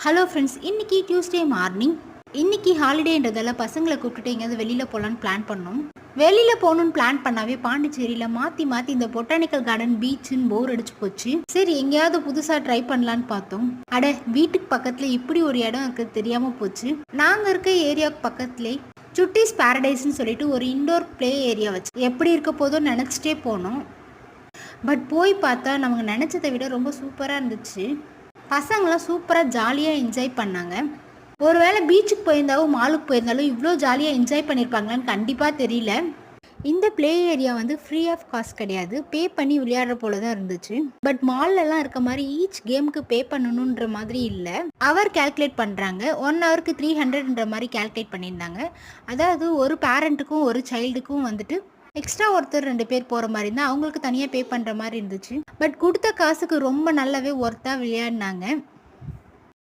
Hello friends, இன்றைக்கி Tuesday morning. இன்றைக்கி ஹாலிடேன்றதால பசங்களை கூப்பிட்டுட்டு எங்கேயாவது வெளியில் போகலான்னு பிளான் பண்ணோம். வெளியில் போகணுன்னு பிளான் பண்ணாவே பாண்டிச்சேரியில் மாற்றி இந்த பொட்டானிக்கல் கார்டன் பீச்சுன்னு போர் அடிச்சு போச்சு. சரி, எங்கேயாவது புதுசாக ட்ரை பண்ணலான்னு பார்த்தோம். வீட்டுக்கு பக்கத்தில் இப்படி ஒரு இடம் இருக்குது தெரியாமல் போச்சு. நாங்கள் இருக்க ஏரியாவுக்கு பக்கத்துலேயே சுட்டீஸ் பேரடைஸ்ன்னு சொல்லிட்டு ஒரு இண்டோர் ப்ளே ஏரியா வச்சு எப்படி இருக்க போதோ நினச்சிட்டே போனோம். பட் போய் பார்த்தா நமக்கு நினச்சதை விட ரொம்ப சூப்பராக இருந்துச்சு. பசங்களாம் சூப்பராக ஜாலியாக என்ஜாய் பண்ணாங்க. ஒருவேளை பீச்சுக்கு போயிருந்தாலும் மாலுக்கு போயிருந்தாலும் இவ்வளோ ஜாலியாக என்ஜாய் பண்ணியிருப்பாங்களான்னு கண்டிப்பாக தெரியல. இந்த play area free of cost கிடையாது, பே பண்ணி விளையாடுற போல தான் இருந்துச்சு. பட் மால்லலாம் இருக்க மாதிரி ஈச் கேமுக்கு பே பண்ணணுன்ற மாதிரி இல்லை. அவர் கேல்குலேட் பண்ணுறாங்க, 1 ஹவருக்கு 300ன்ற மாதிரி கேல்குலேட் பண்ணியிருந்தாங்க. அதாவது ஒரு பேரண்ட்டுக்கும் ஒரு சைல்டுக்கும் எக்ஸ்ட்ரா ஒருத்தர் 2 பேர் போகிற மாதிரி இருந்தால் அவங்களுக்கு தனியாக பே பண்ணுற மாதிரி இருந்துச்சு. பட் கொடுத்த காசுக்கு ரொம்ப நல்லாவே ஒர்த்தாக விளையாடினாங்க.